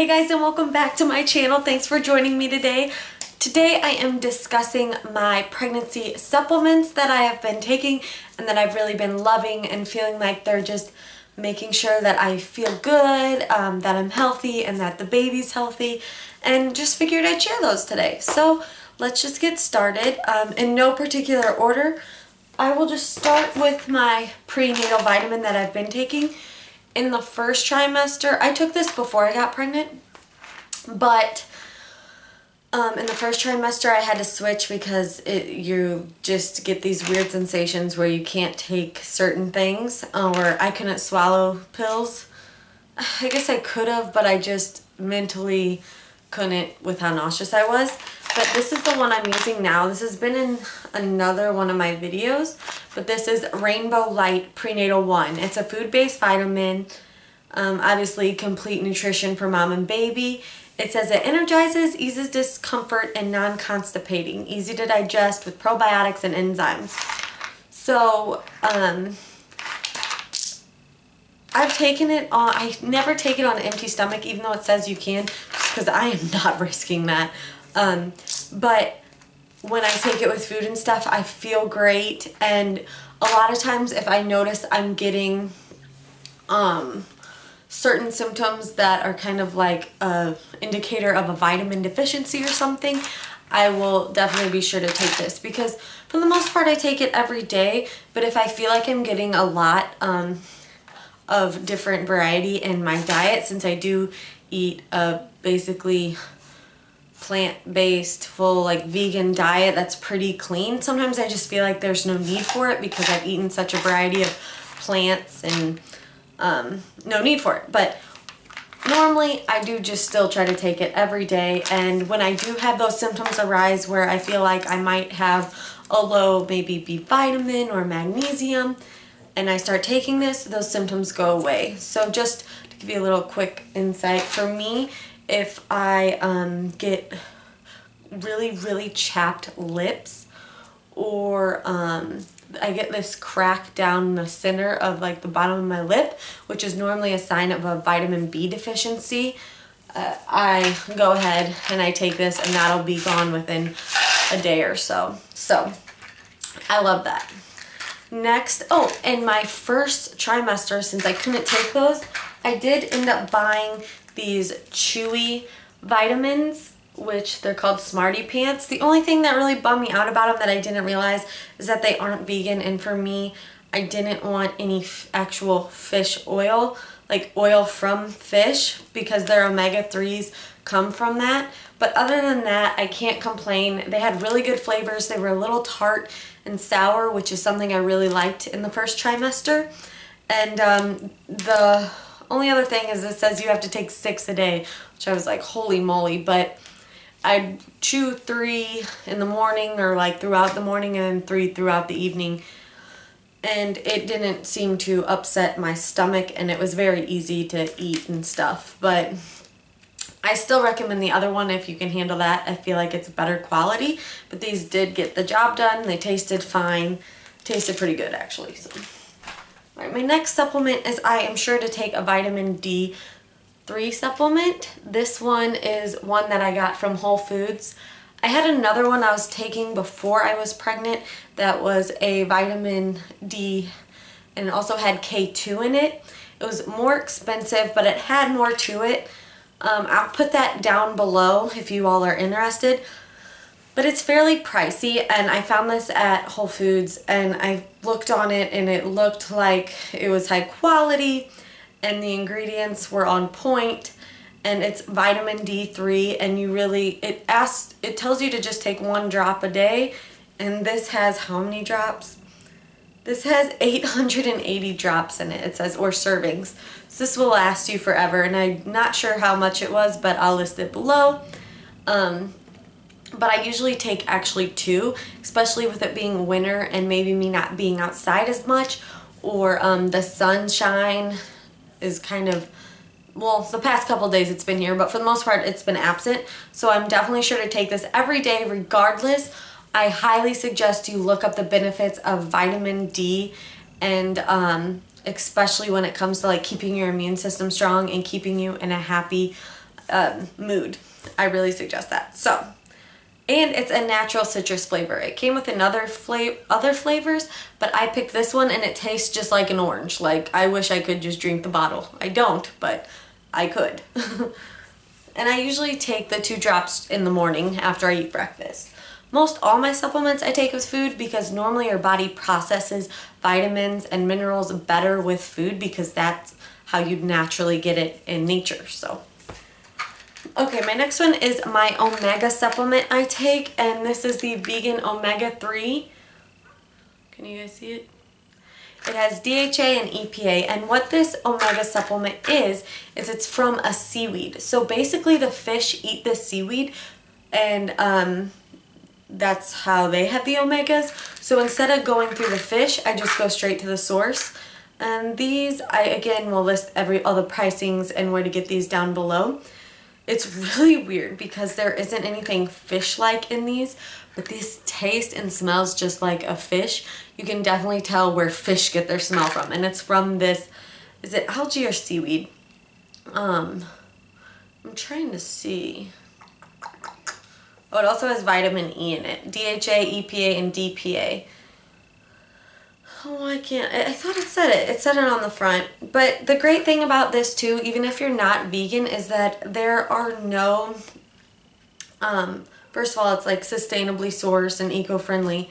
Hey guys, and welcome back to my channel. Thanks for joining me today. Today I am discussing my pregnancy supplements that I have been taking and that I've really been loving and feeling like they're just making sure that I feel good, that I'm healthy, and that the baby's healthy, and just figured I'd share those today. So let's just get started. In no particular order, I will just start with my prenatal vitamin that I've been taking. In the first trimester, I took this before I got pregnant, but in the first trimester I had to switch because you just get these weird sensations where you can't take certain things, or I couldn't swallow pills. I guess I could have, but I just mentally couldn't with how nauseous I was. But this is the one I'm using now. This has been in another one of my videos, but this is Rainbow Light Prenatal 1. It's a food-based vitamin, obviously complete nutrition for mom and baby. It says it energizes, eases discomfort, and non-constipating, easy to digest with probiotics and enzymes. So, I've taken it on, I never take it on an empty stomach, even though it says you can, just because I am not risking that. But when I take it with food and stuff, I feel great. And a lot of times if I notice I'm getting certain symptoms that are kind of like a indicator of a vitamin deficiency or something, I will definitely be sure to take this, because for the most part I take it every day. But if I feel like I'm getting a lot of different variety in my diet, since I do eat a basically plant-based, full, like, vegan diet that's pretty clean, sometimes I just feel like there's no need for it because I've eaten such a variety of plants and no need for it. But normally I do just still try to take it every day, and when I do have those symptoms arise where I feel like I might have a low maybe B vitamin or magnesium, and I start taking this, those symptoms go away. So just to give you a little quick insight, for me, if I get really chapped lips, or I get this crack down the center of like the bottom of my lip, which is normally a sign of a vitamin B deficiency, I go ahead and I take this, and that'll be gone within a day or so. So I love that. Next, in my first trimester, since I couldn't take those, I did end up buying these Chewy Vitamins, which they're called Smarty Pants. The only thing that really bummed me out about them that I didn't realize is that they aren't vegan, and for me, I didn't want any actual fish oil, like oil from fish, because their omega-3s come from that. But other than that, I can't complain. They had really good flavors. They were a little tart and sour, which is something I really liked in the first trimester. And the only other thing is it says you have to take 6 a day, which I was like, holy moly. But I'd chew 3 in the morning, or like throughout the morning, and 3 throughout the evening. And it didn't seem to upset my stomach, and it was very easy to eat and stuff. But I still recommend the other one if you can handle that. I feel like it's better quality, but these did get the job done. They tasted fine. Tasted pretty good, actually. So, all right, my next supplement is, I am sure to take a vitamin D3 supplement. This one is one that I got from Whole Foods. I had another one I was taking before I was pregnant that was a vitamin D, and it also had K2 in it. It was more expensive, but it had more to it. I'll put that down below if you all are interested. But it's fairly pricey, and I found this at Whole Foods, and I looked on it, and it looked like it was high quality, and the ingredients were on point, and it's vitamin D3, and it tells you to just take 1 drop a day, and this has how many drops? This has 880 drops in it, it says, or servings. So this will last you forever, and I'm not sure how much it was, but I'll list it below. But I usually take actually 2, especially with it being winter and maybe me not being outside as much, or the sunshine is kind of, well, the past couple days it's been here, but for the most part it's been absent. So I'm definitely sure to take this every day regardless. I highly suggest you look up the benefits of vitamin D, and especially when it comes to like keeping your immune system strong and keeping you in a happy mood. I really suggest that. So, and it's a natural citrus flavor. It came with other flavors, but I picked this one and it tastes just like an orange. Like, I wish I could just drink the bottle. I don't, but I could. And I usually take the 2 drops in the morning after I eat breakfast. Most all my supplements I take with food because normally your body processes vitamins and minerals better with food because that's how you'd naturally get it in nature. So, okay, my next one is my omega supplement I take, and this is the vegan omega-3. Can you guys see it? It has DHA and EPA, and what this omega supplement is it's from a seaweed. So basically the fish eat this seaweed, and that's how they have the omegas. So instead of going through the fish, I just go straight to the source. And these, I again will list all the pricings and where to get these down below. It's really weird because there isn't anything fish-like in these, but these taste and smells just like a fish. You can definitely tell where fish get their smell from, and it's from this, is it algae or seaweed? I'm trying to see. Oh, it also has vitamin E in it. DHA, EPA, and DPA. Oh, I can't. I thought it said it. It said it on the front. But the great thing about this too, even if you're not vegan, is that there are no, first of all, it's like sustainably sourced and eco-friendly,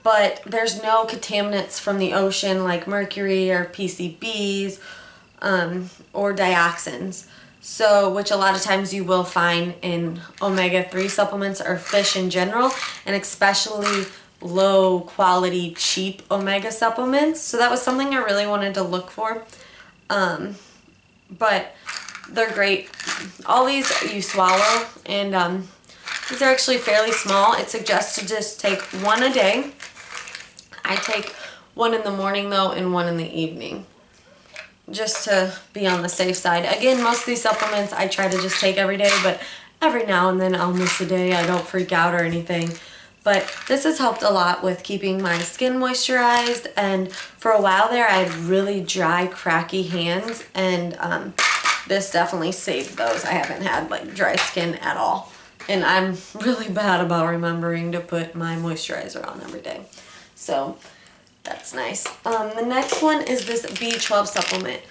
but there's no contaminants from the ocean like mercury or PCBs or dioxins. So, which a lot of times you will find in omega-3 supplements or fish in general, and especially low quality cheap omega supplements. So that was something I really wanted to look for, but they're great. All these you swallow, and these are actually fairly small. It suggests to just take 1 a day. I take 1 in the morning though and 1 in the evening, just to be on the safe side. Again, most of these supplements I try to just take every day, but every now and then I'll miss a day. I don't freak out or anything. But this has helped a lot with keeping my skin moisturized, and for a while there I had really dry, cracky hands, and this definitely saved those. I haven't had like dry skin at all, and I'm really bad about remembering to put my moisturizer on every day. So that's nice. The next one is this B12 supplement.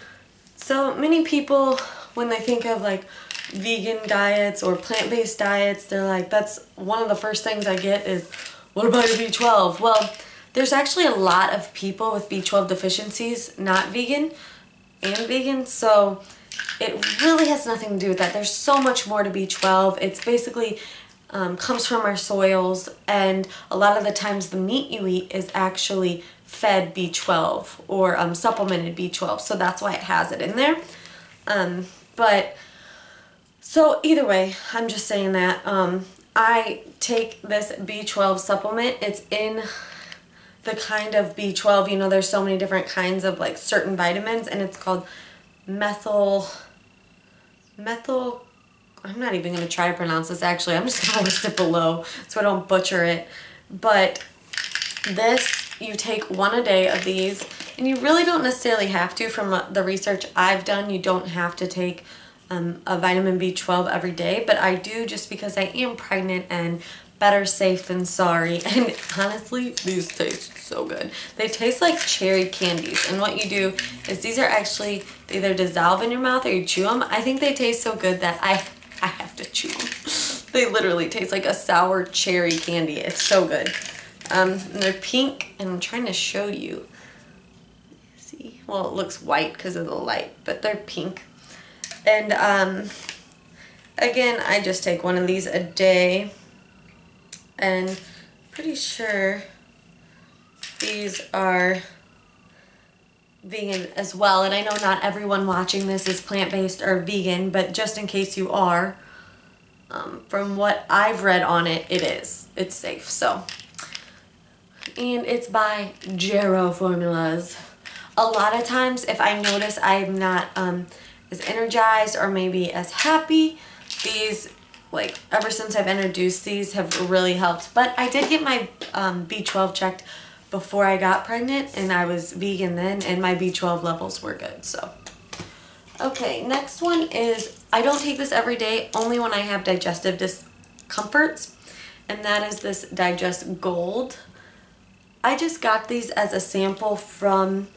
So many people, when they think of like vegan diets or plant-based diets, they're like, that's one of the first things I get is, what about your B12? Well, there's actually a lot of people with B12 deficiencies, not vegan and vegan, so it really has nothing to do with that. There's so much more to B12. It's basically comes from our soils, and a lot of the times the meat you eat is actually fed B12 or supplemented B12, so that's why it has it in there. So either way, I'm just saying that I take this B12 supplement. It's in the kind of B12, you know, there's so many different kinds of like certain vitamins, and it's called methyl, I'm not even going to try to pronounce this actually. I'm just going to list it below so I don't butcher it. But this, you take 1 a day of these, and you really don't necessarily have to. From the research I've done, you don't have to take a vitamin B12 every day, but I do just because I am pregnant, and better safe than sorry. And honestly, these taste so good. They taste like cherry candies, and what you do is these are actually, they either dissolve in your mouth or you chew them. I think they taste so good that I have to chew them. They literally taste like a sour cherry candy. It's so good. And they're pink, and I'm trying to show you. See? Well, it looks white because of the light, but they're pink. And again, I just take 1 of these a day, and pretty sure these are vegan as well. And I know not everyone watching this is plant-based or vegan, but just in case you are, from what I've read on it, it is. It's safe. So, and it's by Gero Formulas. A lot of times, if I notice I'm not as energized or maybe as happy, these, like, ever since I've introduced these, have really helped. But I did get my B12 checked before I got pregnant, and I was vegan then, and my B12 levels were good. So okay, next one is I don't take this every day, only when I have digestive discomforts, and that is this Digestive Gold. I just got these as a sample from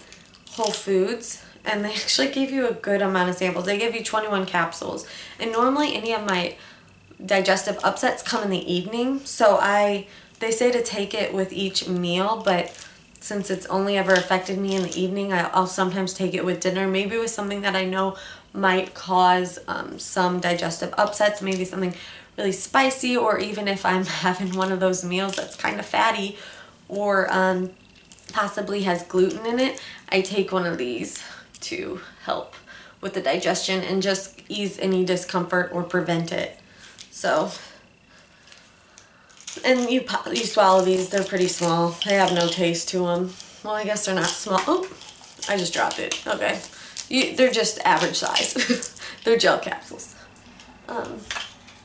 Whole Foods, and they actually gave you a good amount of samples. They give you 21 capsules, and normally any of my digestive upsets come in the evening, so they say to take it with each meal, but since it's only ever affected me in the evening, I'll sometimes take it with dinner, maybe with something that I know might cause some digestive upsets, maybe something really spicy, or even if I'm having one of those meals that's kind of fatty or possibly has gluten in it, I take one of these to help with the digestion and just ease any discomfort or prevent it. So, and you swallow these, they're pretty small. They have no taste to them. Well, I guess they're not small. Oh, I just dropped it. Okay. They're just average size. They're gel capsules.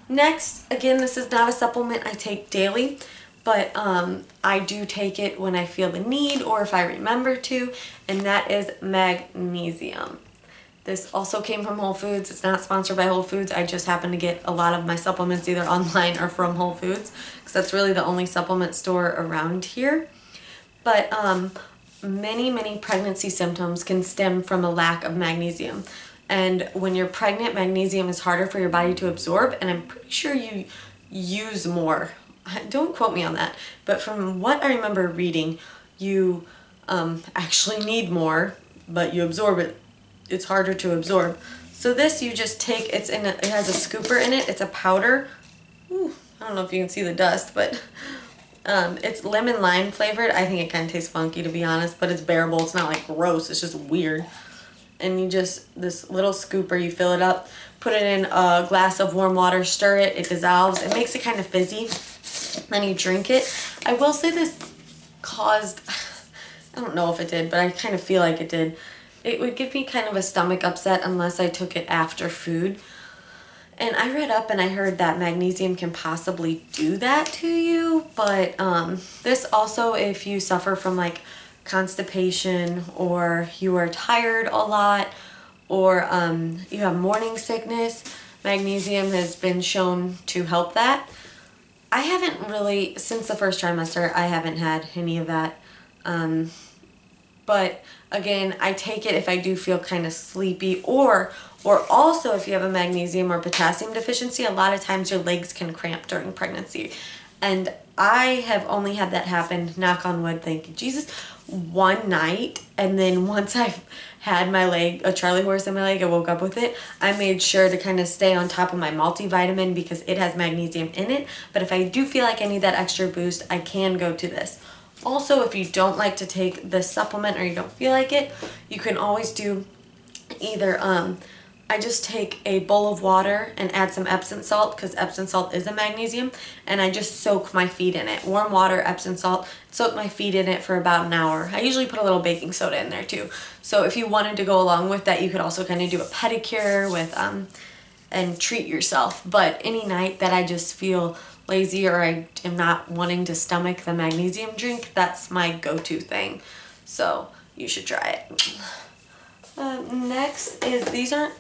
Next, again, this is not a supplement I take daily, but I do take it when I feel the need or if I remember to, and that is magnesium. This also came from Whole Foods. It's not sponsored by Whole Foods. I just happen to get a lot of my supplements either online or from Whole Foods, because that's really the only supplement store around here. But many pregnancy symptoms can stem from a lack of magnesium. And when you're pregnant, magnesium is harder for your body to absorb, and I'm pretty sure you use more. Don't quote me on that, but from what I remember reading, you actually need more, but you absorb it. It's harder to absorb. So this you just take, it has a scooper in it. It's a powder. Ooh, I don't know if you can see the dust, but it's lemon lime flavored. I think it kind of tastes funky, to be honest, but it's bearable. It's not like gross. It's just weird. And you just, this little scooper, you fill it up, put it in a glass of warm water, stir it, it dissolves. It makes it kind of fizzy. Then you drink it. I will say this caused, I don't know if it did, but I kind of feel like it did. It would give me kind of a stomach upset unless I took it after food. And I read up and I heard that magnesium can possibly do that to you, but this also, if you suffer from like constipation, or you are tired a lot, or you have morning sickness, magnesium has been shown to help that. I haven't really, since the first trimester, I haven't had any of that. But again, I take it if I do feel kind of sleepy, or also if you have a magnesium or potassium deficiency, a lot of times your legs can cramp during pregnancy. And I have only had that happen, knock on wood, thank you Jesus, one night. And then once I've had my leg, a Charlie horse in my leg, I woke up with it, I made sure to kind of stay on top of my multivitamin because it has magnesium in it. But if I do feel like I need that extra boost, I can go to this. Also, if you don't like to take this supplement or you don't feel like it, you can always do either, I just take a bowl of water and add some Epsom salt, because Epsom salt is a magnesium, and I just soak my feet in it. Warm water, Epsom salt, soak my feet in it for about an hour. I usually put a little baking soda in there too. So if you wanted to go along with that, you could also kind of do a pedicure with, and treat yourself. But any night that I just feel lazy or I am not wanting to stomach the magnesium drink, that's my go-to thing. So you should try it. Next is, these aren't,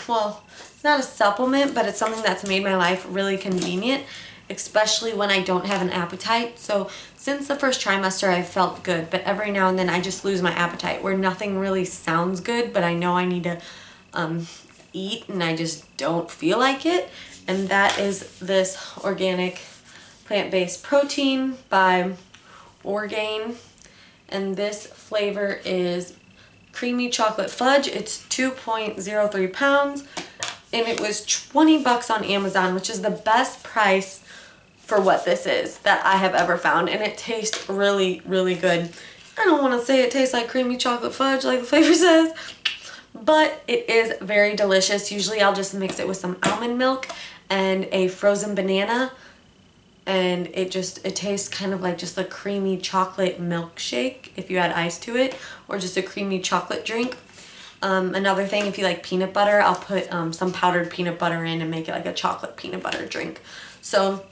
well, it's not a supplement, but it's something that's made my life really convenient, especially when I don't have an appetite. So since the first trimester, I've felt good, but every now and then I just lose my appetite, where nothing really sounds good, but I know I need to eat and I just don't feel like it. And that is this organic plant-based protein by Orgain. And this flavor is creamy chocolate fudge. It's 2.03 pounds, and it was 20 bucks on Amazon, which is the best price for what this is that I have ever found. And it tastes really, really good. I don't want to say it tastes like creamy chocolate fudge like the flavor says, but it is very delicious. Usually I'll just mix it with some almond milk and a frozen banana, and it tastes kind of like just a creamy chocolate milkshake if you add ice to it, or just a creamy chocolate drink. Another thing, if you like peanut butter, I'll put some powdered peanut butter in and make it like a chocolate peanut butter drink. So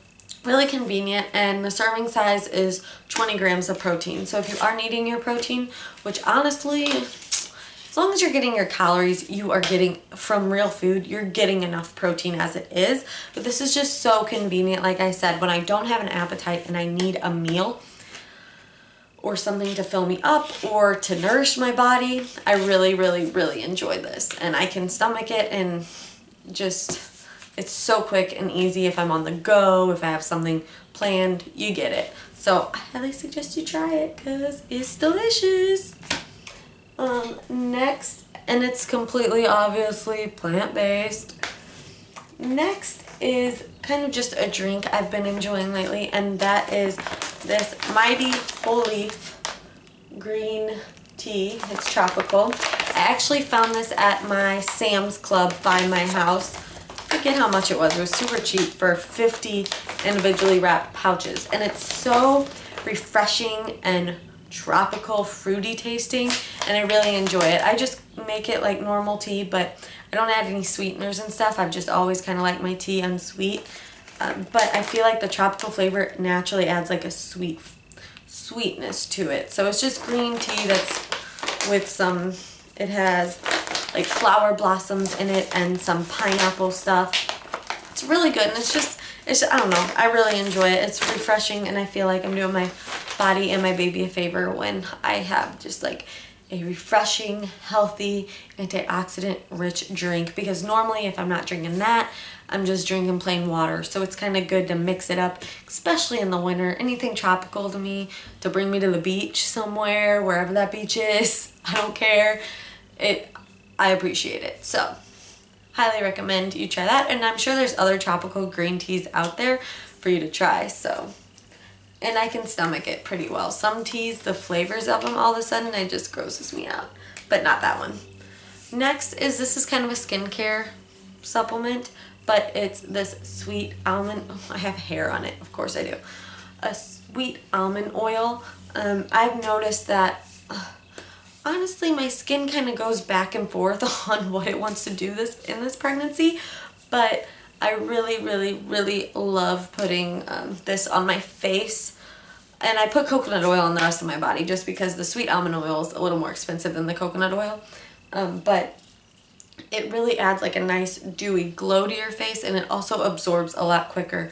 really convenient, and the serving size is 20 grams of protein. So if you are needing your protein, which honestly, it's as long as you're getting your calories, you are getting from real food, you're getting enough protein as it is. But this is just so convenient. Like I said, when I don't have an appetite and I need a meal or something to fill me up or to nourish my body, I really, really, really enjoy this. And I can stomach it, and just, it's so quick and easy if I'm on the go, if I have something planned, you get it. So I highly suggest you try it because it's delicious. Next, and it's completely obviously plant-based. Next is kind of just a drink I've been enjoying lately, and that is this Mighty Whole Leaf green tea. It's tropical. I actually found this at my Sam's Club by my house. I forget how much it was. It was super cheap for 50 individually wrapped pouches, and it's so refreshing and tropical, fruity tasting, and I really enjoy it. I just make it like normal tea, but I don't add any sweeteners and stuff. I've just always kind of liked my tea unsweet, but I feel like the tropical flavor naturally adds like a sweetness to it. So it's just green tea that's with some, it has like flower blossoms in it and some pineapple stuff. It's really good, and it's I don't know, I really enjoy it. It's refreshing, and I feel like I'm doing my body and my baby a favor when I have just like a refreshing, healthy, antioxidant rich drink, because normally if I'm not drinking that, I'm just drinking plain water. So it's kind of good to mix it up, especially in the winter. Anything tropical to me, to bring me to the beach somewhere, wherever that beach is, I don't care. I appreciate it. So highly recommend you try that, and I'm sure there's other tropical green teas out there for you to try. So, and I can stomach it pretty well. Some teas, the flavors of them all of a sudden, it just grosses me out, but not that one. Next is, this is kind of a skincare supplement, but it's this sweet almond, oh, I have hair on it, of course I do, a sweet almond oil. I've noticed that honestly, my skin kind of goes back and forth on what it wants to do in this pregnancy, but I really, really, really love putting this on my face. And I put coconut oil on the rest of my body just because the sweet almond oil is a little more expensive than the coconut oil. But it really adds like a nice dewy glow to your face, and it also absorbs a lot quicker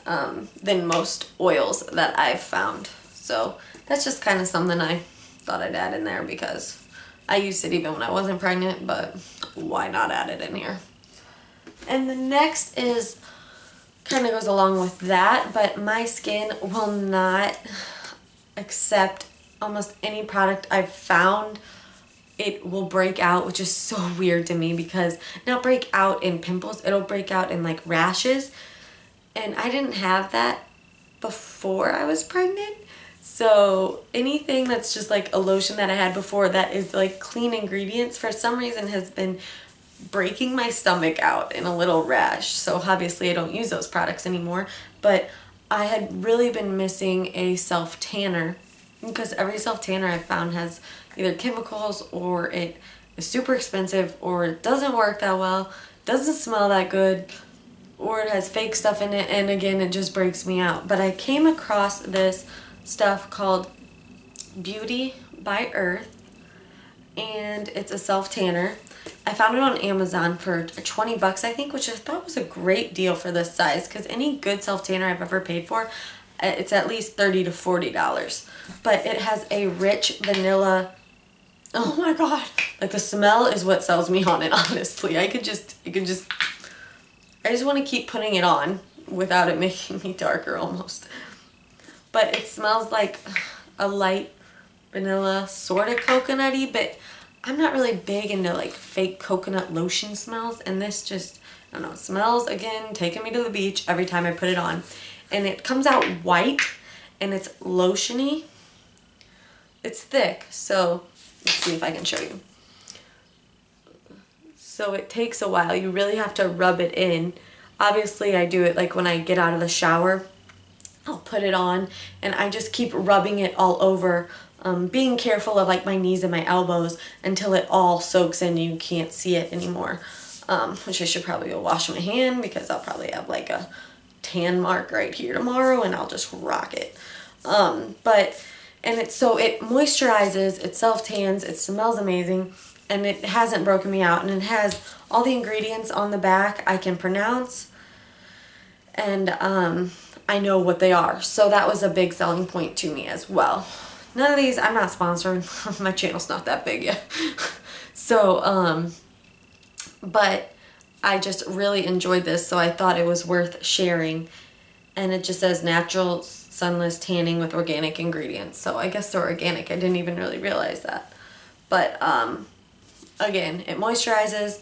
than most oils that I've found. So that's just kind of something I thought I'd add in there because I used it even when I wasn't pregnant, but why not add it in here? And the next is kind of goes along with that, but my skin will not accept almost any product I've found. It will break out, which is so weird to me, because not break out in pimples, it'll break out in like rashes, and I didn't have that before I was pregnant. So anything that's just like a lotion that I had before that is like clean ingredients, for some reason has been breaking my stomach out in a little rash. So obviously I don't use those products anymore, but I had really been missing a self tanner, because every self tanner I've found has either chemicals, or it is super expensive, or it doesn't work that well, doesn't smell that good, or it has fake stuff in it, and again it just breaks me out. But I came across this stuff called Beauty by Earth, and it's a self tanner. I found it on Amazon for 20 bucks, I think, which I thought was a great deal for this size, because any good self tanner I've ever paid for, it's at least $30 to $40. But it has a rich vanilla, oh my god, like the smell is what sells me on it, honestly. I just want to keep putting it on without it making me darker almost. But it smells like a light vanilla, sort of coconutty, but I'm not really big into like fake coconut lotion smells, and this just, I don't know, it smells, again, taking me to the beach every time I put it on. And it comes out white, and it's lotiony. It's thick, so let's see if I can show you. So it takes a while. You really have to rub it in. Obviously, I do it like when I get out of the shower. I'll put it on, and I just keep rubbing it all over, being careful of like my knees and my elbows until it all soaks in and you can't see it anymore. Which I should probably go wash my hand, because I'll probably have like a tan mark right here tomorrow, and I'll just rock it. And it moisturizes, it self tans, it smells amazing, and it hasn't broken me out, and it has all the ingredients on the back I can pronounce, and I know what they are. So that was a big selling point to me as well. None of these, I'm not sponsored. My channel's not that big yet. So, but I just really enjoyed this, so I thought it was worth sharing. And it just says natural sunless tanning with organic ingredients. So I guess they're organic. I didn't even really realize that. But again, it moisturizes.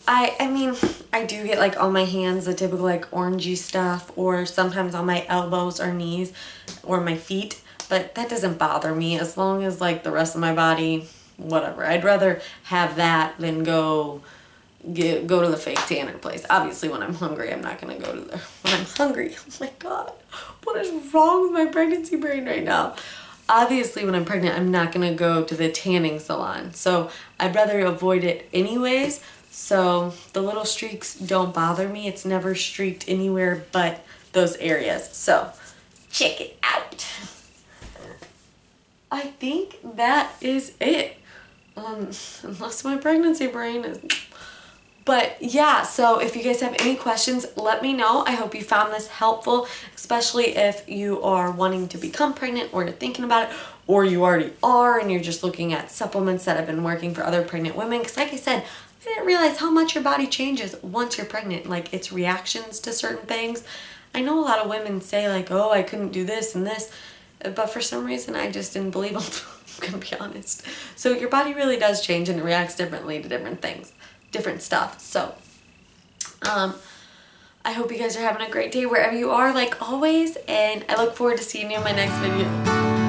I mean, I do get like on my hands the typical like orangey stuff, or sometimes on my elbows or knees or my feet, but that doesn't bother me as long as like the rest of my body, whatever. I'd rather have that than go to the fake tanner place. Obviously when I'm hungry, I'm not gonna go to when I'm hungry. Oh my god, what is wrong with my pregnancy brain right now? Obviously when I'm pregnant, I'm not gonna go to the tanning salon, so I'd rather avoid it anyways. So the little streaks don't bother me. It's never streaked anywhere but those areas. So check it out. I think that is it. Unless my pregnancy brain is... But yeah, so if you guys have any questions, let me know. I hope you found this helpful, especially if you are wanting to become pregnant, or you're thinking about it, or you already are and you're just looking at supplements that have been working for other pregnant women. Because like I said, I didn't realize how much your body changes once you're pregnant, like its reactions to certain things. I know a lot of women say like, oh, I couldn't do this and this, but for some reason I just didn't believe them. I'm gonna be honest. So your body really does change, and it reacts differently to different things, different stuff. So I hope you guys are having a great day wherever you are, like always, and I look forward to seeing you in my next video.